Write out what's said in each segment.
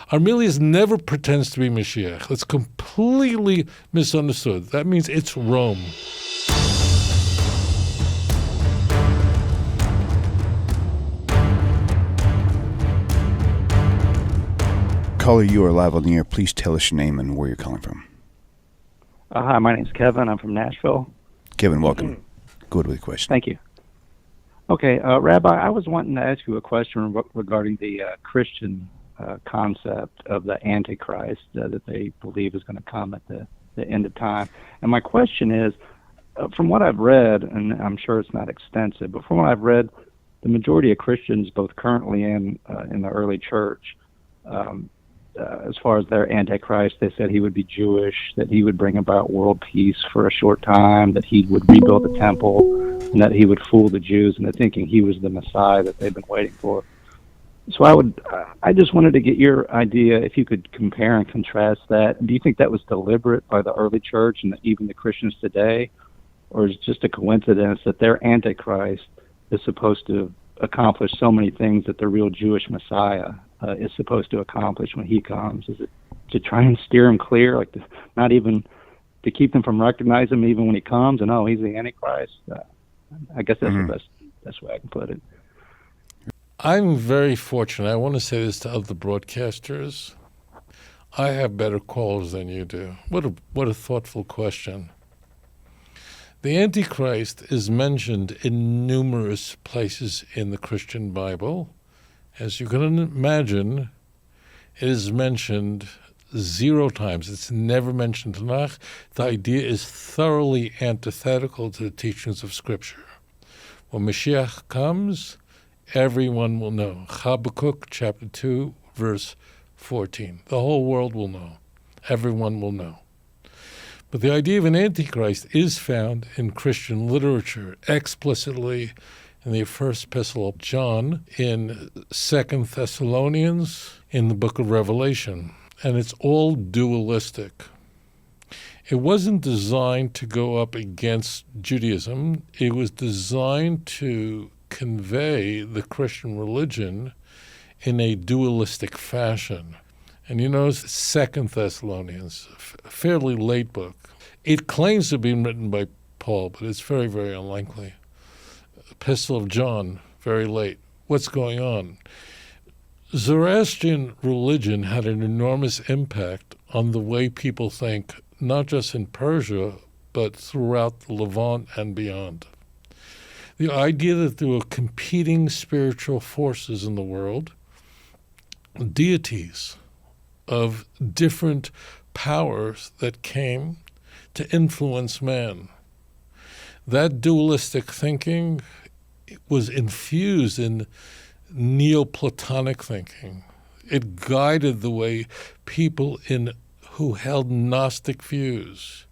Arminius never pretends to be Mashiach. That's completely misunderstood. That means it's Rome. Caller, you are live on the air. Please tell us your name and where you're calling from. Hi, my name's Kevin. I'm from Nashville. Kevin, welcome. Go ahead with your question. Thank you. Okay, Rabbi, I was wanting to ask you a question regarding the Christian concept of the Antichrist that they believe is going to come at the end of time. And my question is, from what I've read, and I'm sure it's not extensive, but from what I've read, the majority of Christians, both currently and in the early church, as far as their Antichrist, they said he would be Jewish, that he would bring about world peace for a short time, that he would rebuild the temple, and that he would fool the Jews into thinking he was the Messiah that they've been waiting for. So I just wanted to get your idea, if you could compare and contrast that. Do you think that was deliberate by the early church and even the Christians today, or is it just a coincidence that their Antichrist is supposed to accomplish so many things that the real Jewish Messiah is supposed to accomplish when he comes? Is it to try and steer him clear, like not even to keep them from recognizing him even when he comes, and he's the Antichrist? I guess that's the best way I can put it. I'm very fortunate. I want to say this to other broadcasters. I have better callers than you do. What a thoughtful question. The Antichrist is mentioned in numerous places in the Christian Bible. As you can imagine, it is mentioned 0 times. It's never mentioned in Tanakh. The idea is thoroughly antithetical to the teachings of Scripture. When Mashiach comes, everyone will know. Habakkuk chapter 2, verse 14. The whole world will know. Everyone will know. But the idea of an Antichrist is found in Christian literature explicitly in the first epistle of John, in 2 Thessalonians, in the book of Revelation. And it's all dualistic. It wasn't designed to go up against Judaism. It was designed to convey the Christian religion in a dualistic fashion. And you know, 2 Thessalonians, a fairly late book. It claims to have been written by Paul, but it's very, very unlikely. Epistle of John, very late. What's going on? Zoroastrian religion had an enormous impact on the way people think, not just in Persia, but throughout the Levant and beyond. The idea that there were competing spiritual forces in the world, deities of different powers that came to influence man. That dualistic thinking was infused in Neoplatonic thinking. It guided the way people who held Gnostic views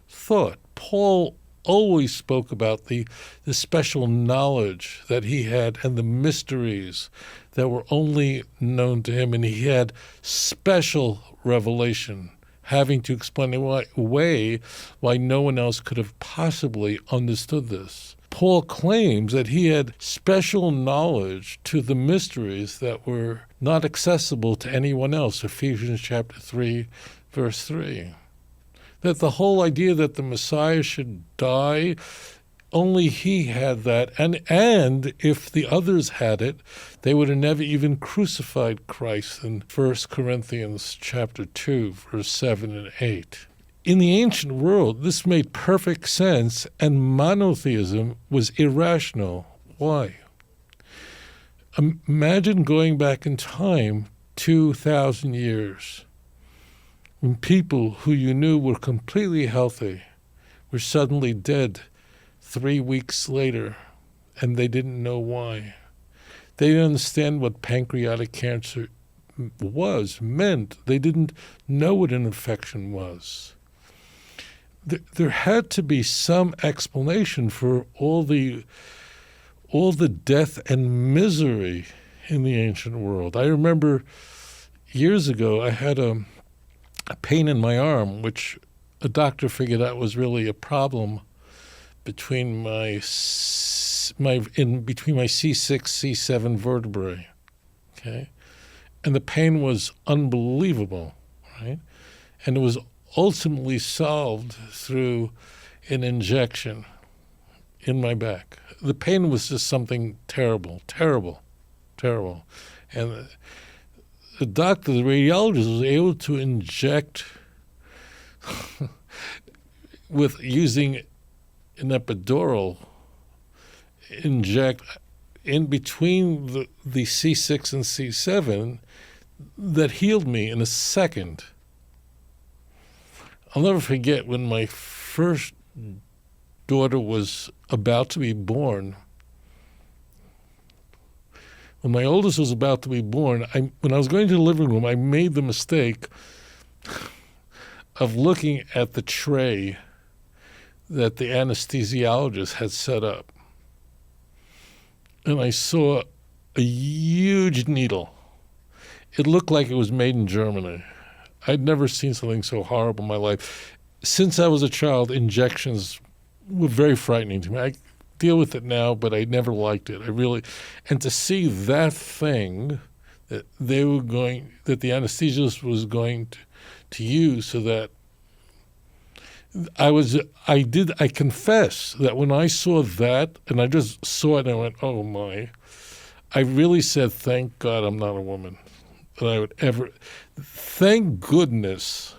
thought. Paul always spoke about the special knowledge that he had and the mysteries that were only known to him, and he had special revelation having to explain away why no one else could have possibly understood this. Paul claims that he had special knowledge to the mysteries that were not accessible to anyone else, Ephesians chapter 3, verse 3. That the whole idea that the Messiah should die, only he had that, and if the others had it, they would have never even crucified Christ in 1 Corinthians chapter 2, verse 7 and 8. In the ancient world, this made perfect sense, and monotheism was irrational. Why? Imagine going back in time 2,000 years, when people who you knew were completely healthy were suddenly dead 3 weeks later, and they didn't know why. They didn't understand what pancreatic cancer meant. They didn't know what an infection was. There had to be some explanation for all the death and misery in the ancient world. I remember years ago I had a pain in my arm, which a doctor figured out was really a problem between my C6, C7 vertebrae. Okay, and the pain was unbelievable, right? And it was ultimately solved through an injection in my back. The pain was just something terrible, terrible, terrible. And the doctor, the radiologist, was able to inject with using an epidural, inject in between the C6 and C7 that healed me in a second. I'll never forget when my first daughter was about to be born. When my oldest was about to be born, when I was going to the living room, I made the mistake of looking at the tray that the anesthesiologist had set up. And I saw a huge needle. It looked like it was made in Germany. I'd never seen something so horrible in my life. Since I was a child, injections were very frightening to me. I deal with it now, but I never liked it. And to see that thing that the anesthesiologist was going to use so that I confess that when I saw that, and I just saw it and I went, oh my, I really said, thank God I'm not a woman. Thank goodness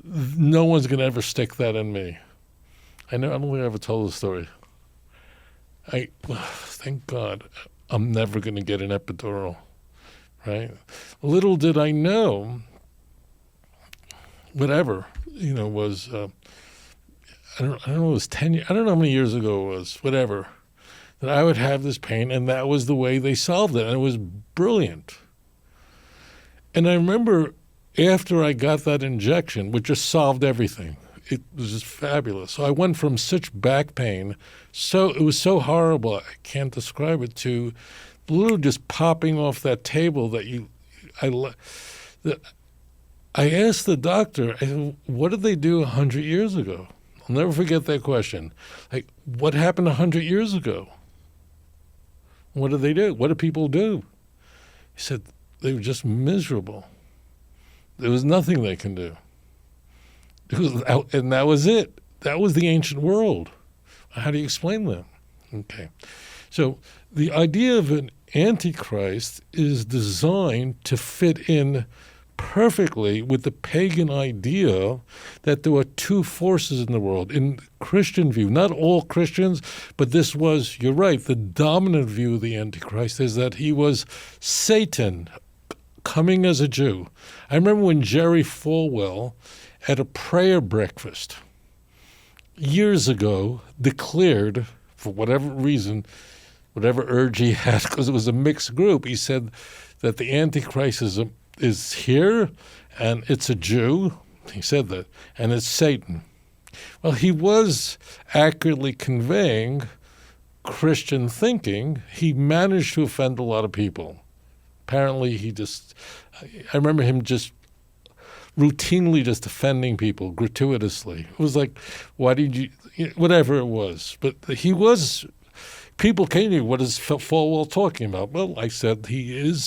no one's going to ever stick that in me. I don't think I ever told the story. Thank God I'm never going to get an epidural, right? Little did I know, whatever, was, I don't know, it was 10 years, I don't know how many years ago it was, whatever, that I would have this pain, and that was the way they solved it, and it was brilliant. And I remember after I got that injection, which just solved everything, it was just fabulous. So I went from such back pain, it was so horrible, I can't describe it, to literally just popping off that table I asked the doctor, I said, what did they do 100 years ago? I'll never forget that question. Like, what happened 100 years ago? What did they do? What did people do? He said, they were just miserable. There was nothing they can do. And that was it. That was the ancient world. How do you explain that? Okay. So the idea of an Antichrist is designed to fit in perfectly with the pagan idea that there were two forces in the world. In Christian view, not all Christians, but this was, you're right, the dominant view of the Antichrist is that he was Satan coming as a Jew. I remember when Jerry Falwell at a prayer breakfast years ago declared, for whatever reason, whatever urge he had, because it was a mixed group, he said that the Antichrist is here, and it's a Jew. He said that, and it's Satan. Well, he was accurately conveying Christian thinking. He managed to offend a lot of people. Apparently, I remember him just routinely just offending people gratuitously. It was like, why did you, whatever it was. But people came to me, what is Falwell talking about? Well, I said he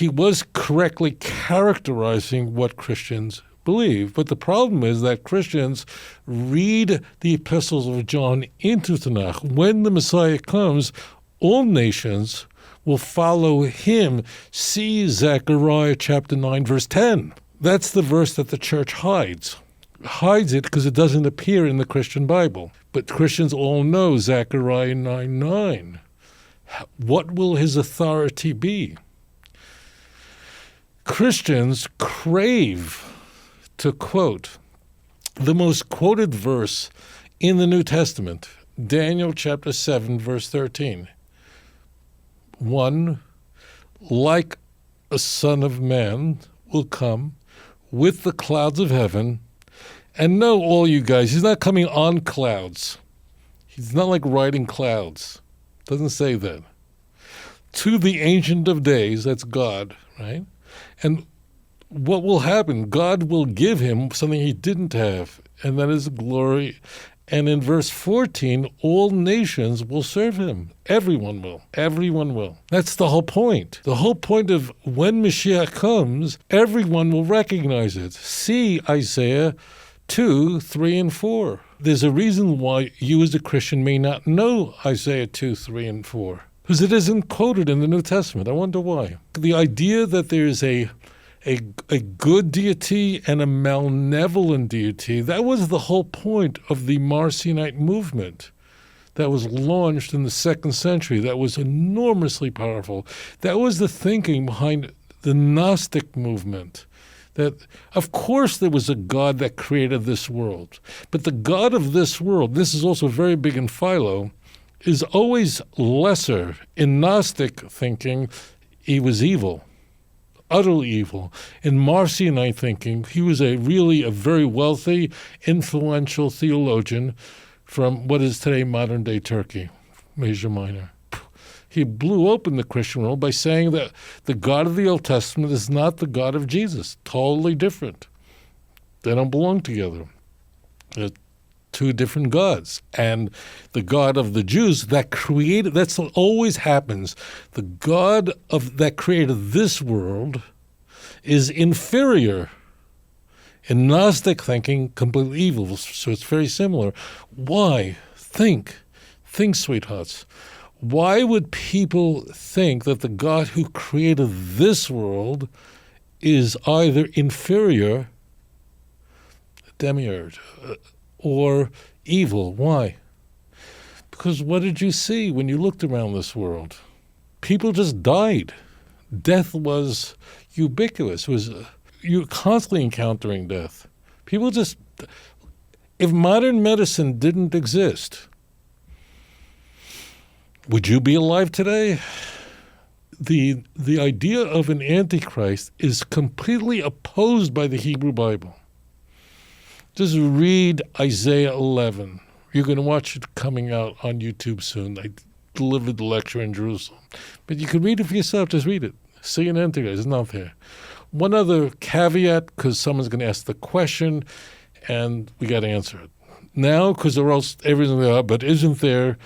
was correctly characterizing what Christians believe. But the problem is that Christians read the epistles of John into Tanakh. When the Messiah comes, all nations will follow him. See Zechariah chapter 9, verse 10. That's the verse that the church hides it because it doesn't appear in the Christian Bible. But Christians all know Zechariah 9:9. What will his authority be? Christians crave to quote the most quoted verse in the New Testament, Daniel chapter 7, verse 13. One, like a son of man, will come with the clouds of heaven. And know all you guys, he's not coming on clouds. He's not like riding clouds. Doesn't say that. To the Ancient of Days, that's God, right? And what will happen? God will give him something he didn't have, and that is glory And in verse 14, all nations will serve him. Everyone will. Everyone will. That's the whole point. The whole point of when Mashiach comes, everyone will recognize it. See Isaiah 2, 3, and 4. There's a reason why you as a Christian may not know Isaiah 2, 3, and 4. Because it isn't quoted in the New Testament. I wonder why. The idea that there's a good deity and a malevolent deity, that was the whole point of the Marcionite movement that was launched in the 2nd century. That was enormously powerful. That was the thinking behind the Gnostic movement. That, of course, there was a God that created this world. But the God of this world, this is also very big in Philo, is always lesser. In Gnostic thinking, he was evil. Utterly evil. In Marcionite thinking, he was really a very wealthy, influential theologian from what is today modern-day Turkey, Asia Minor. He blew open the Christian world by saying that the God of the Old Testament is not the God of Jesus. Totally different. They don't belong together. They're two different gods. And the God of the Jews that created, that's what always happens. The God that created this world is inferior. In Gnostic thinking, completely evil. So it's very similar. Why? Think, sweethearts. Why would people think that the God who created this world is either inferior, demiurge, or evil? Why? Because what did you see when you looked around this world? People just died. Death was ubiquitous. You're constantly encountering death. People just... If modern medicine didn't exist, would you be alive today? The idea of an Antichrist is completely opposed by the Hebrew Bible. Just read Isaiah 11. You're going to watch it coming out on YouTube soon. I delivered the lecture in Jerusalem. But you can read it for yourself. Just read it. See an Antichrist. It's not there. One other caveat, because someone's going to ask the question, and we got to answer it. Now, because or else everything's there, but isn't there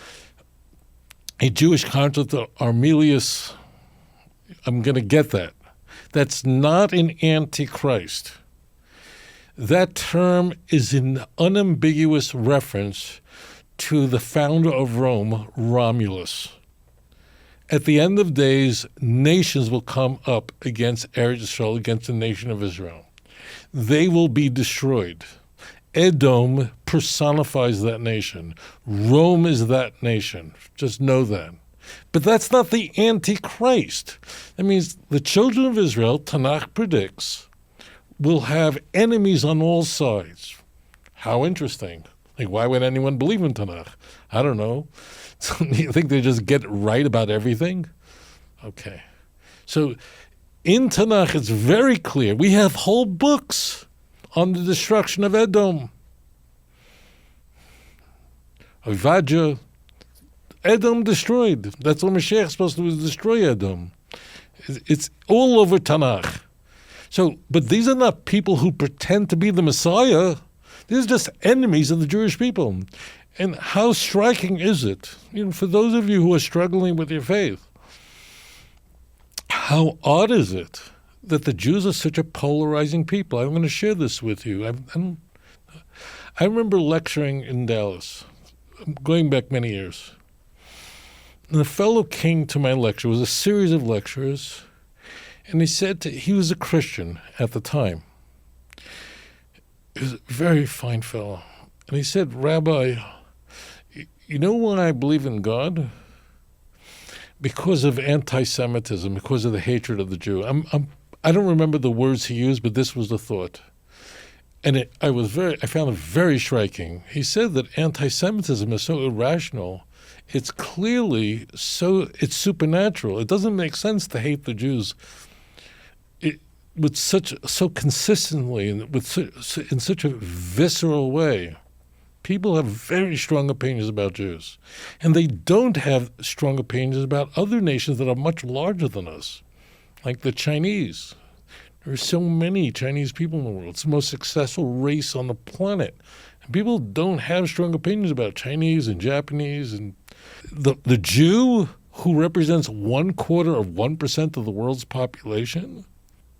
a Jewish concept of Armelius? I'm going to get that. That's not an Antichrist. That term is an unambiguous reference to the founder of Rome, Romulus. At the end of days, nations will come up against Eretz Yisrael, against the nation of Israel. They will be destroyed. Edom personifies that nation. Rome is that nation. Just know that. But that's not the Antichrist. That means the children of Israel, Tanakh predicts, will have enemies on all sides. How interesting. Like, why would anyone believe in Tanakh? I don't know. So, you think they just get right about everything? Okay. So in Tanakh, it's very clear. We have whole books on the destruction of Edom. Avadja, Edom destroyed. That's what Mashiach is supposed to do, is destroy Edom. It's all over Tanakh. So, but these are not people who pretend to be the Messiah. These are just enemies of the Jewish people. And how striking is it, for those of you who are struggling with your faith, how odd is it that the Jews are such a polarizing people? I'm going to share this with you. I remember lecturing in Dallas, going back many years. And a fellow came to my lecture. It was a series of lectures. And he said he was a Christian at the time. He was a very fine fellow. And he said, Rabbi, you know why I believe in God? Because of anti-Semitism, because of the hatred of the Jew. I don't remember the words he used, but this was the thought. And I found it very striking. He said that anti-Semitism is so irrational. It's clearly it's supernatural. It doesn't make sense to hate the Jews so consistently and in such a visceral way. People have very strong opinions about Jews, and they don't have strong opinions about other nations that are much larger than us, like the Chinese. There are so many Chinese people in the world. It's the most successful race on the planet. People don't have strong opinions about Chinese and Japanese. And the Jew who represents 1/4 of the world's population,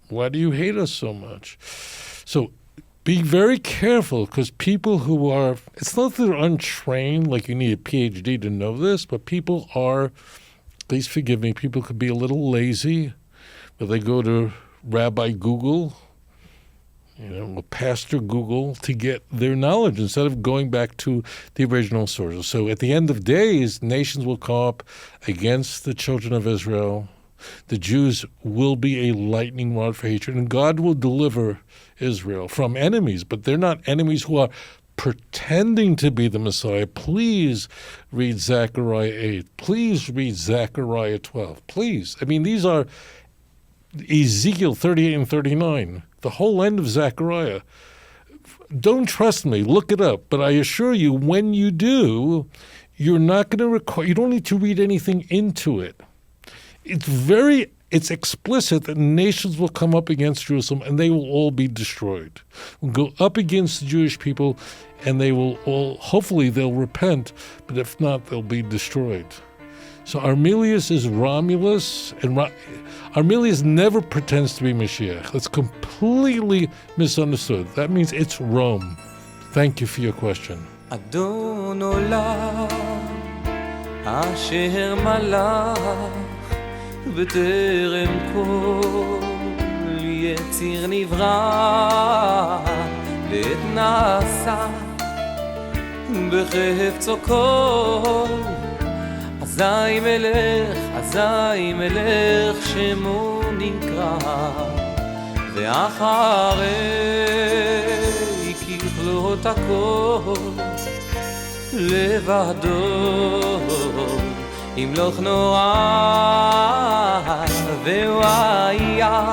why do you hate us so much? So be very careful, because people who are, it's not that they're untrained, like you need a PhD to know this, but people are, please forgive me, people could be a little lazy, but they go to Rabbi Google, Pastor Google, to get their knowledge instead of going back to the original sources. So at the end of days, nations will come up against the children of Israel. The Jews will be a lightning rod for hatred, and God will deliver Israel from enemies, but they're not enemies who are pretending to be the Messiah. Please read Zechariah 8. Please read Zechariah 12. Please. I mean, these are Ezekiel 38 and 39, the whole end of Zechariah. Don't trust me. Look it up. But I assure you, when you do, you're not going to require, you don't need to read anything into it. It's explicit that nations will come up against Jerusalem and they will all be destroyed. We'll go up against the Jewish people and they will all, hopefully they'll repent, but if not, they'll be destroyed. So Armilius is Romulus, and Armilius never pretends to be Mashiach. That's completely misunderstood. That means it's Rome. Thank you for your question. Adon olam asher malach בטרם כל יציר נברא לעת נעשה בחפצו כל אזי מלך שמו נקרא ואחרי ככלות הכל לבדו ימלוך נורא והוא היה